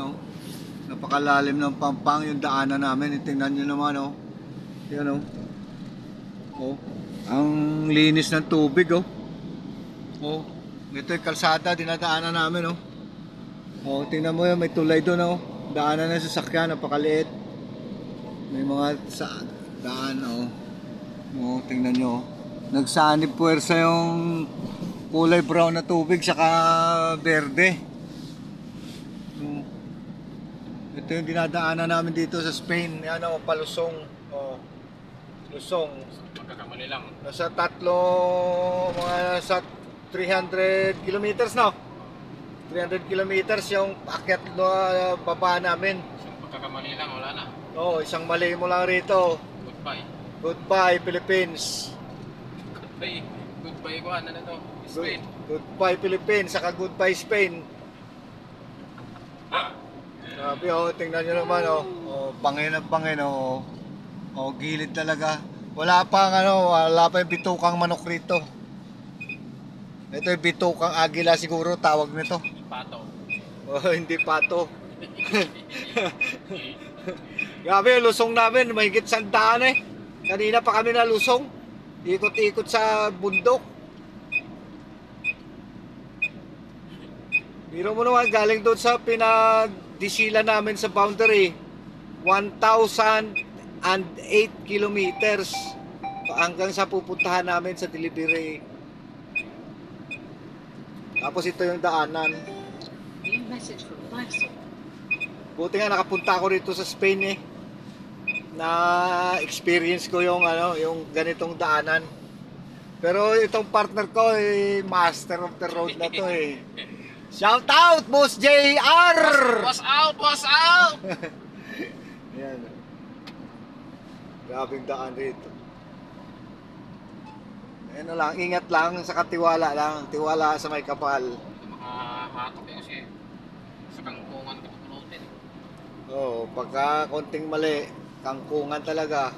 oh. Napakalalim ng Pampang yung daanan namin. Tingnan nyo naman, oh. Yan, oh. Oh. Ang linis ng tubig, oh. Oh. Ito yung kalsada, dinadaanan namin, oh. Oh, tingnan mo yun, may tulay doon, oh. Daanan ng sasakyan, napakaliit. May mga daan, oh. Oh, tingnan nyo, oh. Nagsanib puwersa yung kulay brown na tubig saka berde. Oh. Ito yung dinadaanan namin dito sa Spain. Yan, oh, palusong. Oh. Lusong. Magkakamali lang. Nasa nasa 300 kilometers, no? 300 kilometers yung akyat baba namin. Isang pagkakamali lang, wala na. Oo, isang mali mo lang rito. Goodbye. Goodbye, Philippines. Goodbye. Goodbye ko, ano na to? Spain. Goodbye, Philippines. Saka goodbye, Spain. Sabi, oh, tingnan nyo naman, oh. Oh, pangin ang pangin, oh. Oh, gilid talaga. Wala pa yung bitukang manok rito. Ito yung bitukang agila siguro tawag nito. Pato. Oh, hindi pato. Grabe, yung lusong namin, mahigit 100 eh. Kanina pa kami nalusong. Ikot-ikot sa bundok. Biro mo naman, galing doon sa pinagdisila namin sa boundary. 1,008 kilometers hanggang sa pupuntahan namin sa delivery. Tapos ito yung daanan. Buti nga nakapunta ako rito sa Spain eh. Na experience ko yung yung ganitong daanan. Pero itong partner ko master of the road na to eh. Shout out Boss JR. Was out, was out. Yan. Grabing daan rito. Ano lang, ingat lang sa katiwala lang. Tiwala sa may kapal. Makahatok eh kasi sa kangkungan ka pulutin. Oo, pagka konting mali, kangkungan talaga.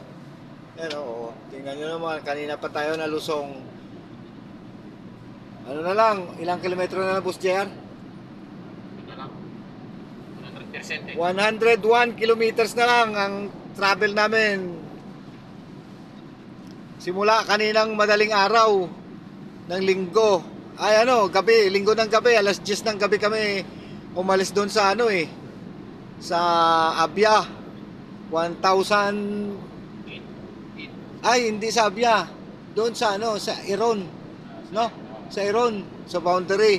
Yan, oo. Tingnan nyo naman, kanina pa tayo nalusong. Ano na lang, ilang kilometro na Boss JR? Ito lang. 100% eh. 101 kilometers na lang ang travel namin. Simula kaninang madaling araw ng linggo. Ay gabi, linggo ng gabi, alas 10 ng gabi kami umalis doon sa sa Abia. 1,000 Ay, hindi sa Abia. Doon sa sa Iron. No? Sa Iron, sa boundary.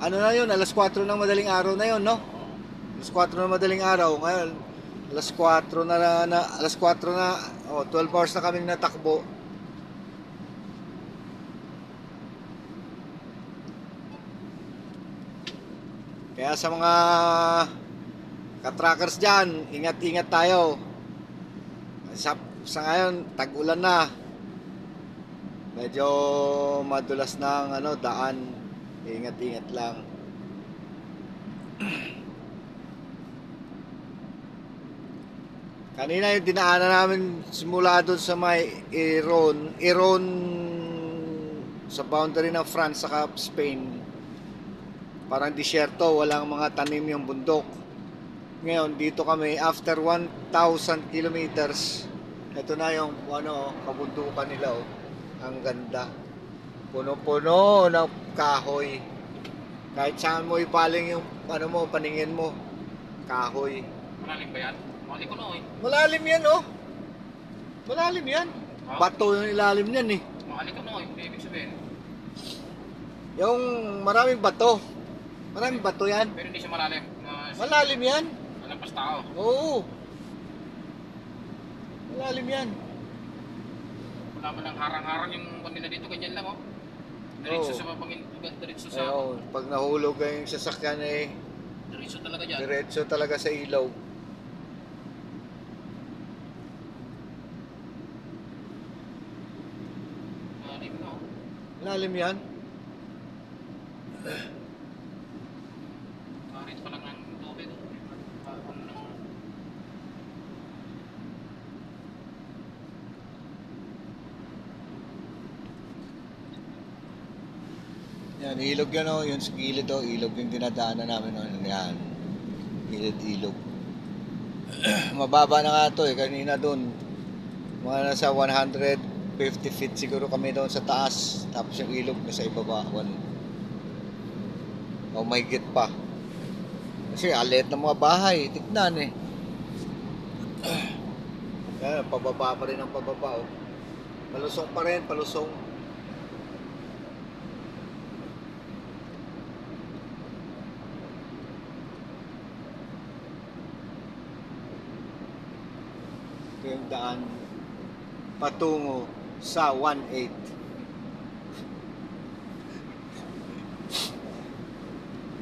Ano na 'yun? Alas 4 ng madaling araw na 'yon, no? Alas 4 ng madaling araw. Ngayon, alas 4 na, alas 4 na, 12 hours na kaming natakbo. Kaya sa mga ka-trackers dyan, ingat-ingat tayo. Sa ngayon, tag-ulan na. Medyo madulas ng daan. Ingat-ingat lang. Kanina yung dinaanan namin simula doon sa may Iron sa boundary ng France saka Spain. Parang disyerto, walang mga tanim yung bundok. Ngayon dito kami after 1,000 kilometers. Ito na yung kabundukan nila oh. Ang ganda. Puno-puno ng kahoy. Kahit saan mo ipaling yung paningin mo, kahoy. Malalim ba yan? Mali ko no eh. Malalim yan, oh. Malalim yan. Bato yung ilalim niyan, eh. Mali ko no eh. Hindi ibig sabihin. Yung maraming bato. Maraming bato yan. Pero hindi siya malalim. Malalim yan. Malampas tao. Oo. Malalim yan. Wala man ng harang-harang yung kanina dito. Ganyan lang oh. Diretso sa mapangin. Diretso sa... Pag nahulog yung sasakyan Diretso talaga dyan. diretso talaga sa ilaw. Malalim no. Malalim yan. Karit pa lang ng tubig. Yan, ilog yan, oh. Yun sa gilid, oh. Ilog yung dinadaanan namin, oh. Yan. Ilog. Mababa na nga to eh. Kanina doon. Mga nasa 150 feet siguro kami doon sa taas. Tapos yung ilog nasa ibaba. O mahigit pa. Kasi alit ng mga bahay. Tignan eh. Yan, pababa pa rin ang pababa oh. Palusong pa rin, palusong. Ito yung daan patungo sa 1-8.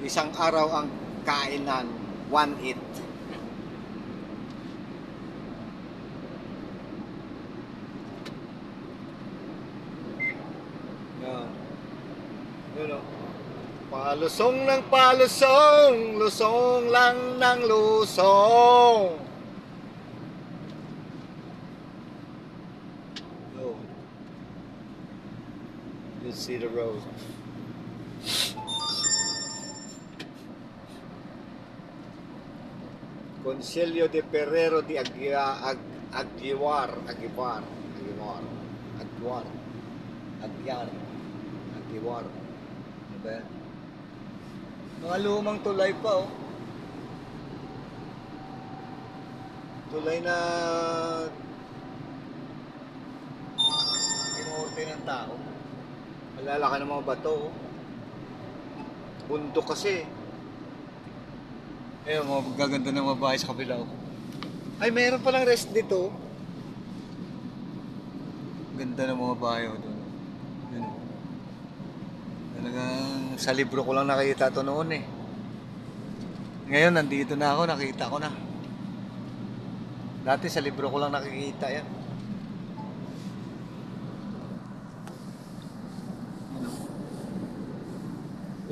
Isang araw ang kainan 1-8. Yun o. Palusong ng palusong, lusong lang ng lusong. Oh. You see the road. Conselho de Ferrero de Aguiar. Ano ba yan? Mga lumang tulay pa oh. Tulay na inuurte ng tao. Malalaki ng mga bato oh. Bundok kasi. Ayun, mga gaganda ng mga bahay sa kabila oh. Ay, meron palang rest dito. Ganda ng mga bahay oh doon. Yun. Talagang sa libro ko lang nakita ito noon eh. Ngayon nandito na ako, nakita ko na. Dati sa libro ko lang nakikita yan.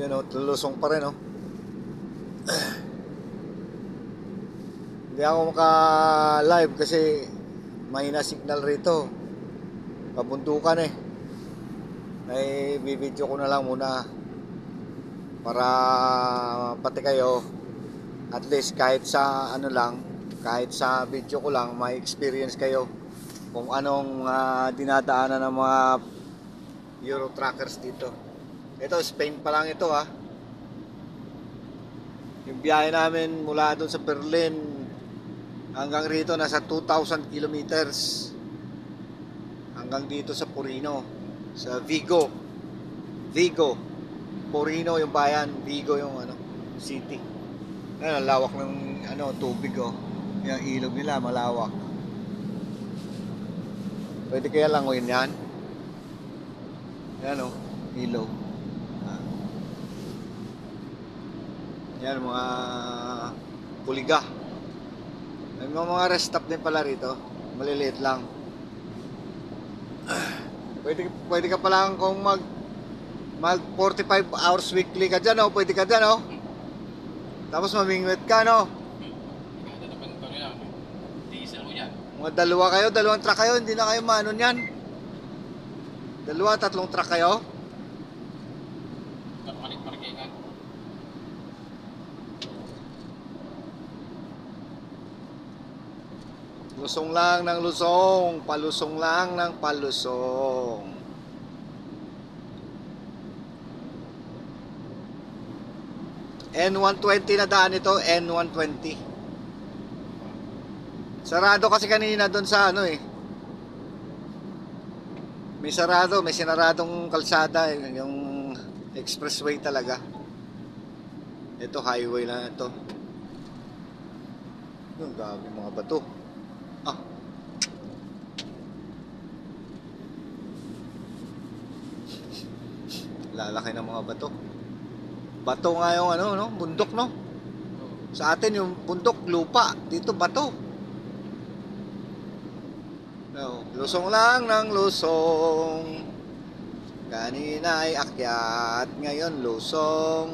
Yan o, tulusong pa rin o. Hindi ako maka-live kasi mahina signal rito. Pabundukan eh. Ay bibidyo ko na lang muna para pati kayo at least kahit sa ano lang, kahit sa video ko lang may experience kayo kung anong dinadaanan ng mga Euro truckers dito. Ito Spain pa lang ito ha. Yung biyahe namin mula doon sa Berlin hanggang rito nasa 2,000 kilometers hanggang dito sa Purino. Sa Vigo, Purino yung bayan, Vigo yung ano, city. Ayun, ang lawak ng ano, tubig oh. Yung ilog nila malawak. Pwede kaya langoyin yan? Yan oh, ilog. Yan mga kuliga. May mga rest stop din pala rito. Maliliit lang. Pwede ka pala kung mag 45 hours weekly ka dyan, oh. Pwede ka dyan, oh. Tapos mamingwit ka, no. Diesel mo yan. Mga dalawa kayo, dalawang truck kayo, hindi na kayo maano yan. Dalawa, tatlong truck kayo. Palit parkingan. Lusong lang ng lusong, palusong lang ng palusong. N120 na daan ito, N120. Sarado kasi kanina doon sa ano eh. May sinaradong kalsada eh, yung expressway talaga. Ito highway na ito. Yung gabi mga bato. Lalaki ng mga bato. Bato nga yung ano, no? Bundok, no? Sa atin yung bundok, lupa. Dito, bato. No. Lusong lang ng lusong. Kanina ay akyat, ngayon lusong.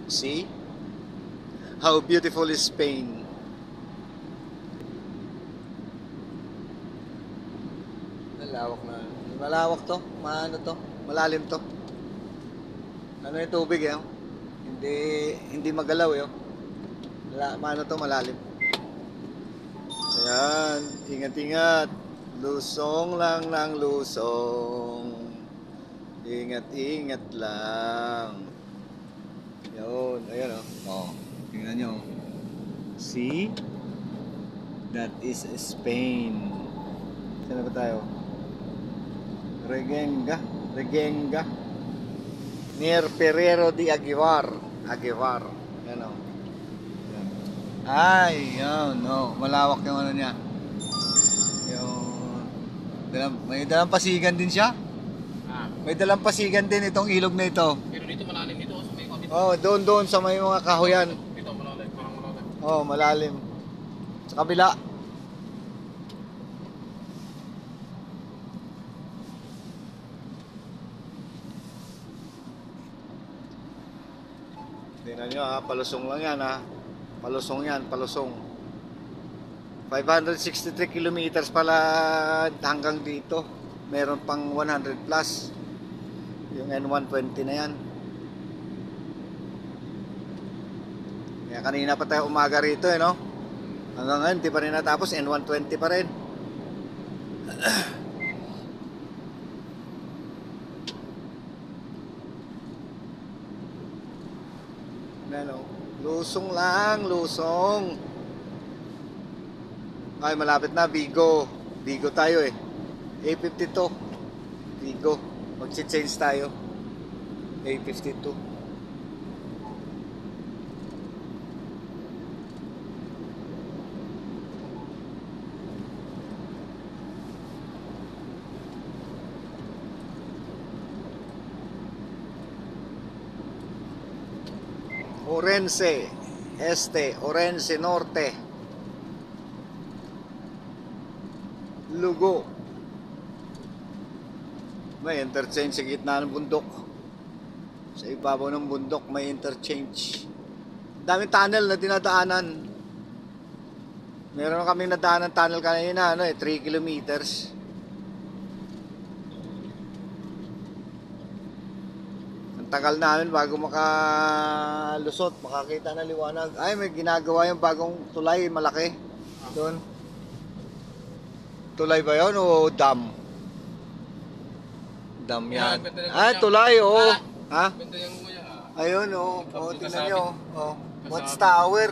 See? How beautiful is Spain. lawak na. Malawak to, maano to, malalim to. Ano yung tubig eh, oh. Hindi magalaw eh, oh. Maano to, malalim. Ayan, ingat-ingat. Lusong lang ng lusong. Ingat-ingat lang. Yun, ayan oh. Oh, tingnan nyo. See? That is Spain. Saan ba tayo? Regenga. Near Ferrero de Aguilar. Yan o. Ay, yun, no. Malawak yung ano niya. May dalampasigan din siya. May dalampasigan din itong ilog na ito. Pero dito malalim dito. Sa may dito. Oh, doon sa may mga kahoyan. Dito malalim, parang malalim. Oh, malalim. Sa kabila. Tingnan nyo ha, palusong lang yan ha. Palusong yan, palusong. 563 kilometers pala hanggang dito. Meron pang 100 plus. Yung N120 na yan. Kaya kanina pa tayo umaga rito eh, no? Hanggang ngayon, di pa rin natapos. N120 pa rin. Ano? Lusong lang, lusong. Ay, malapit na, Vigo. Vigo tayo eh. A52. Vigo. Mag-change tayo. A52. Orense Este, Orense Norte, Lugo. May interchange sa gitna ng bundok. Sa ibabaw ng bundok may interchange. Daming tunnel na dinadaanan. Meron kaming nadaanan tunnel kanina, 3 kilometers. Tagal namin bago makalusot, makakita na liwanag. Ay, may ginagawa yung bagong tulay, malaki. Doon. Tulay ba yun o dam? Dam yan. Ay, tulay, oo. Ha? Ayun, oo. Oh, tingnan nyo. Oh. Watts Tower.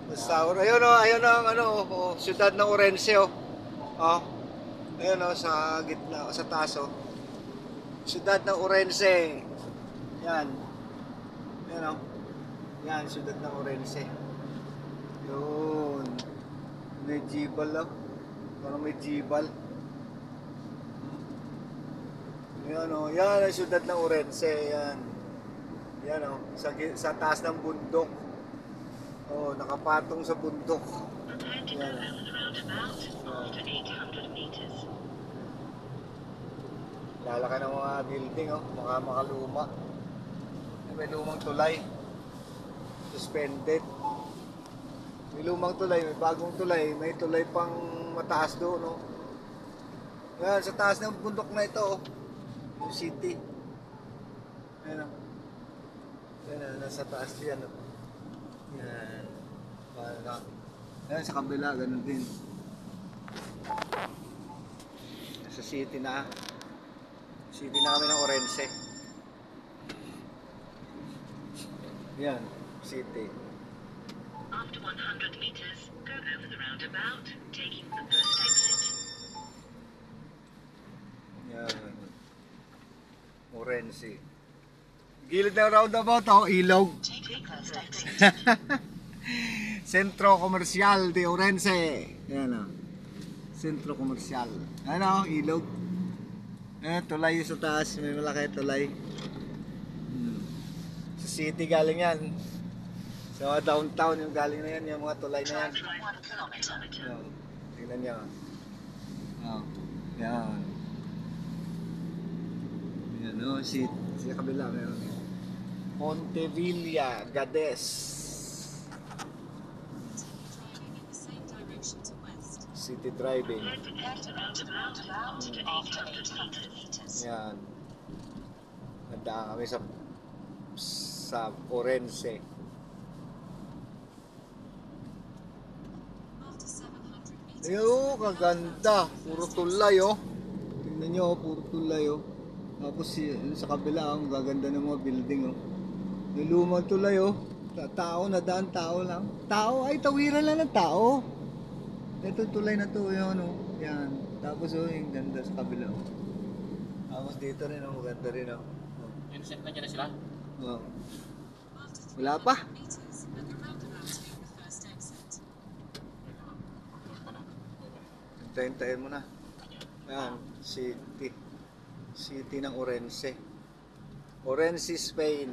Watts Tower. Ayun, oh. Ayun ang siyudad ng Orense, oh. Oh. Ayun, oh, sa gitna, sa taas, oh. Siyudad ng Orense. Yan. Yan o. Yan, siyudad ng Orense. Yun. May jibal lang. Parang may jibal. Yan o. Yan ang siyudad ng Orense. Yan. Yan o. Sa taas ng bundok. O, nakapatong sa bundok. Yan o. Lalaki ng mga building o. Makaluma. May lumang tulay. Suspended. May lumang tulay, may bagong tulay, may tulay pang mataas doon, no? Yan, sa taas ng bundok na ito, yung city. Ayan, no? Yan, nasa taas yan, no? Yan. Yan, sa kabila, ganun din. Nasa city na. City na kami ng Orense. Yan, city. After 100 meters, go over the roundabout, taking the first exit. Yan. Orense. Gilid ng roundabout, oh, ilog. Take the first exit. Sentro Komersyal de Orense. Yan, oh. Sentro Komersyal. Ano, ilog. Tulay sa taas, may malaki tulay. City galing yan. Sa mga downtown yung galing na yan, yung mga tulay na yan. Oh, tingnan nyo. Oh, yan. Yan o, sa kabila meron. Montevilla, Gades. City driving. Head around about to 800 meters. Yan. Nandaan kami sa Orense. Ayun, kaganda. Puro tulay, oh. Tingnan nyo, oh, puro tulay, oh. Tapos sa kabila, ang gaganda ng mga building, oh. Yung lumang tulay, oh. Tao, nadaan, tao lang. Tao, ay, tawiran lang ng tao. Ito tulay na to, yun, oh. Yan. Tapos, oh, yung ganda sa kabila, oh. Tapos dito rin, oh. Ganda rin, oh. Yun, set na dyan na sila. Oh. Wala pa. Hintayin mo na. Yan, City ng Orense. Orense, Spain.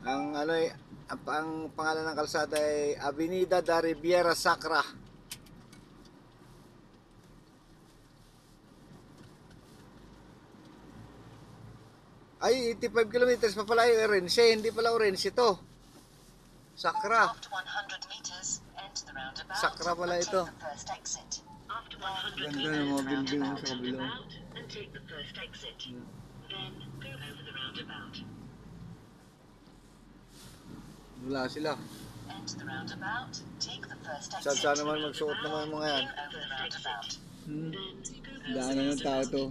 Ang ano ang pangalan ng kalsada ay Avenida da Riviera Sacra. Ay, 85 kilometers pa pala yung Orense, hindi pala Orense to. Sacra. After 100 meters, enter the roundabout. Sacra pala and ito. take the first exit. After 100 Ganda meters, ng mga building roundabout sa kabila. and take the first exit. Then go over the roundabout. Wala sila. Enter the roundabout, take the first exit. Saan naman magsuot naman yung mga yan. Go over the roundabout. Daanan ng tao to.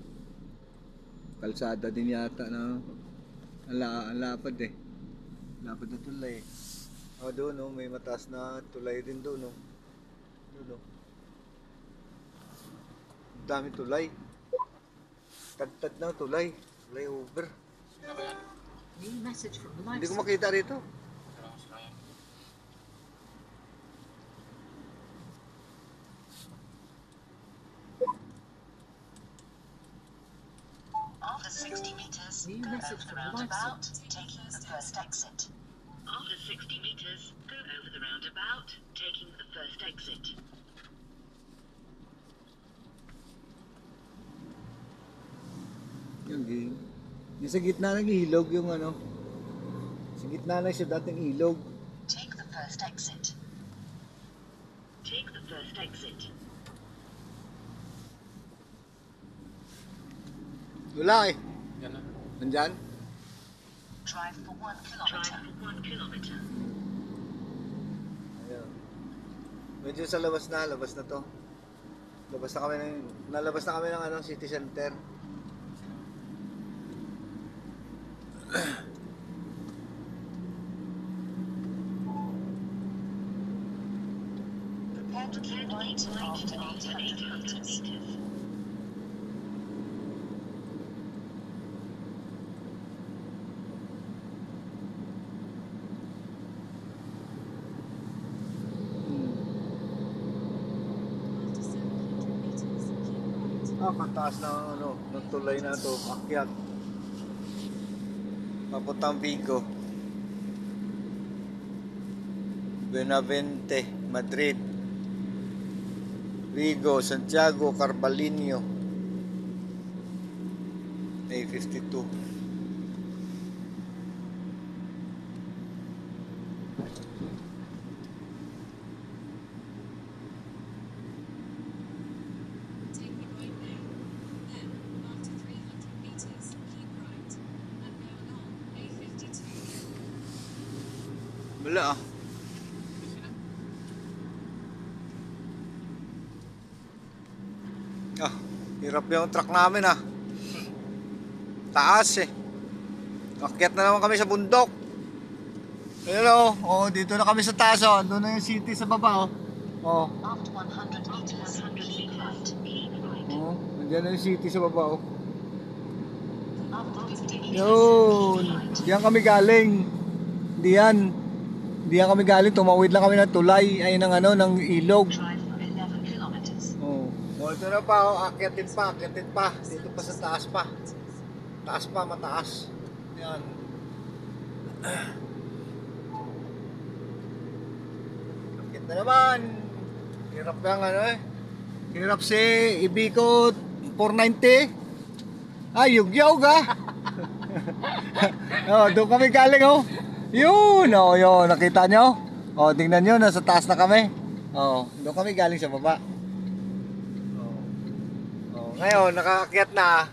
Kalsada din yata na ang lapad eh. Lapad na tulay. Oh, doon oh, may mataas na tulay din doon oh. Doon oh. Ang dami tulay. Tad-tad na tulay. Tulay over. Sino ba yan? New message from Hindi ko makita rito. Sila yan. After 60 meters, go over the roundabout, taking the first exit. After 60 meters, go over the roundabout, taking the first exit. Yung sa gitna ng ilog yung ano. Sa gitna lang siya dating ilog. Take the first exit. Take the first exit. Wala eh. Yan na. Nandyan? Drive for 1 kilometer. Drive for 1 kilometer. Ayun. Medyo sa labas na to. Nalabas na kami ng ano, city center. Prepare to keep right after 800 meters. Kataas na ano, ng tulay na to, akyat. Papuntang Vigo. Benavente, Madrid. Vigo, Santiago, Carbalino. A52. Wala ah. Ah, hirap yung truck namin ah. Taas eh. Akyat na naman kami sa bundok. Ayun oh, dito na kami sa taas oh. Doon na yung city sa baba oh. Oh. After 100 meters, keep right. Keep right. Oh, nandiyan na yung city sa baba oh. After 50 meters, Yun. Diyan kami galing. Diyan kami galing. Tumawid lang kami ng tulay. Ay ng ano, ng ilog. drive for 11 kilometers. Oh. Oh, ito na pa oh. Akyatin pa. Dito pa sa taas pa. Taas pa, mataas. Yan. Akyat na naman. Hirap yung ano eh. Hirap si Ibico 490. Ay, yug-yug ah. Oh, doon kami galing oh. Yun, oh, yun, nakita nyo? Oh, tingnan nyo, nasa taas na kami. Oh, doon kami galing sa baba. Oh. Oh, ngayon nakaakyat na.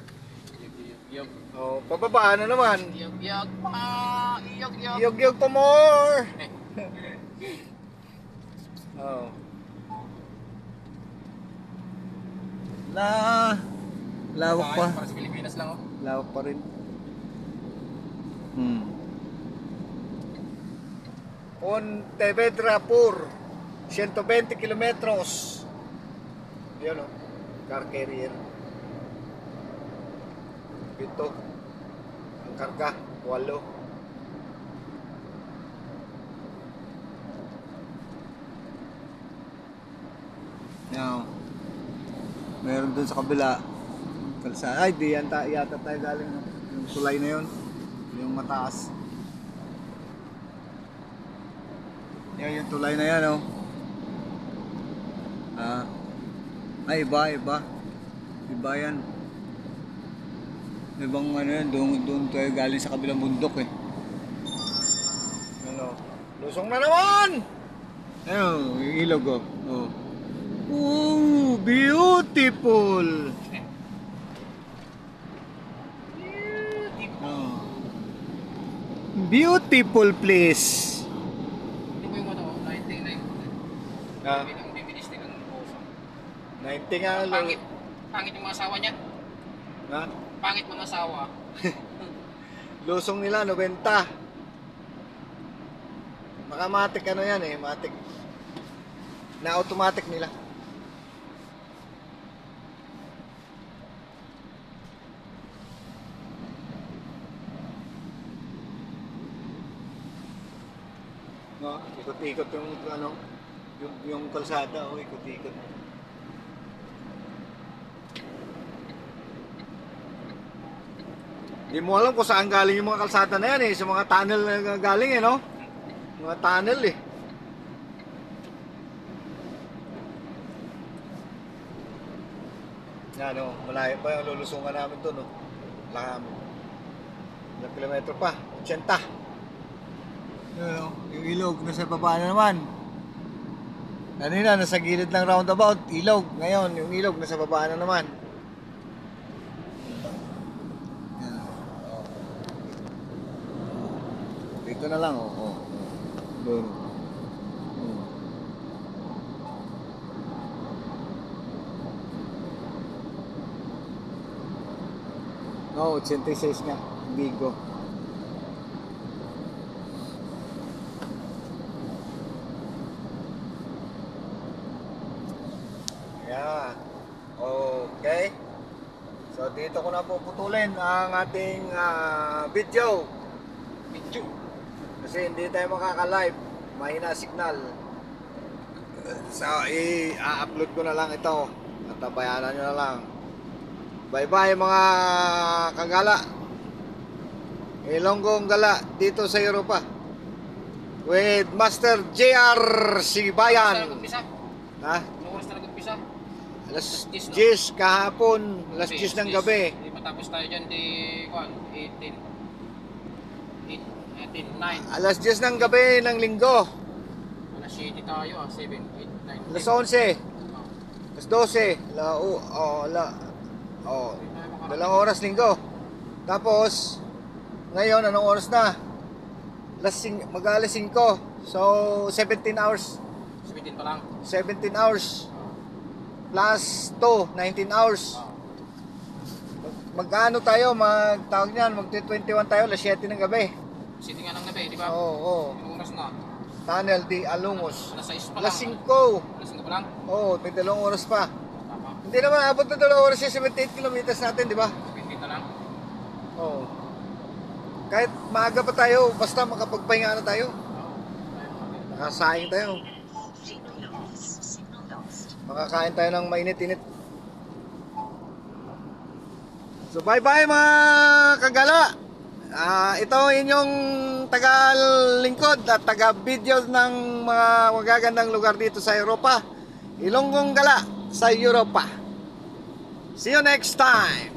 Iyog. Oh, pababa na naman. Iyog pa. Iyog. Yug pa more. Oh. Lawak pa. Para sa Pilipinas lang, oh. Lawak pa rin. Pontevedra Pur, 120 kilometros. Yun o, car carrier. Ito, ang karga, 8. Now, meron dun sa kabila kalsada. Ay, di yan yata tayo galing, no? Yung tulay na yun, yung mataas. Yan yung tulay na yan, oh. Ay, iba yan. Ibang ano yan, doon tayo galing sa kabilang bundok, eh. Ano, lusong na naman! Ayun, yung ilog, oh. Oh. Ooh, beautiful! Oh. Beautiful place. Hindi ko yung ano, 99. Ah, Ang bibilis din ng puso. 90 nga lang. Pangit yung mga asawa niya. Ha? Pangit mga asawa. Lusong nila 90. Baka matik ano yan eh, matik. Na automatic nila. No, ikot-ikot yung ano, yung kalsada, oh, ikot-ikot. Hindi mo alam kung saan galing yung mga kalsada na yan eh, sa mga tunnel na galing eh, no? Mga tunnel eh. Yan o, malayo pa yung lulusungan namin doon, no? Ilang kilometro pa, 80. Yan, yung ilog, nasa baba na naman. Kanina, nasa gilid ng roundabout, ilog. Ngayon, yung ilog, nasa baba na naman. Yan. Oh. Dito na lang, oh. Doon. No, 86 nga, Bigo. Yeah. Okay. So dito ko na puputulin ang ating video. Kasi hindi tayo makaka-live. Mahina signal. So i-upload ko na lang ito. At bayanan nyo na lang. Bye bye mga kagala. Ilonggong gala dito sa Europa. With Master JR Sibayan. Ha? Anong oras na nag-umpisa? Alas 10 kahapon, alas 10 ng gabi. Di matapos tayo dyan di 9. Alas 10 ng gabi ng linggo. Alas 7 tayo 7, 8, 9. Alas 11. Alas 12. Dalawang oras linggo. Tapos, ngayon, anong oras na? Mag-alas 5. So, 17 hours. 17 pa lang. 17 hours. Plus 2, 19 hours. Mag-ano tayo, tawag niyan, mag-21 tayo, alas 7 ng gabi. City nga ng gabi, di ba? Oo. Anong oras na? Tunnel di Alungos. Alas 6 pa lang. Alas 5. Alas 5 pa lang? Oo, may 2 oras pa. Tama. Hindi naman abot na 2 oras yung 78 kilometers natin, di ba? 17 na lang. Oo. Kahit maaga pa tayo, basta makapagpahinga na tayo. Nakasaing tayo. Signal lost. Signal lost. Makakain tayo ng mainit-init. So bye-bye mga kagala. Ito inyong taga-lingkod at taga-video ng mga magagandang lugar dito sa Europa. Ilonggong Gala sa Europa. See you next time.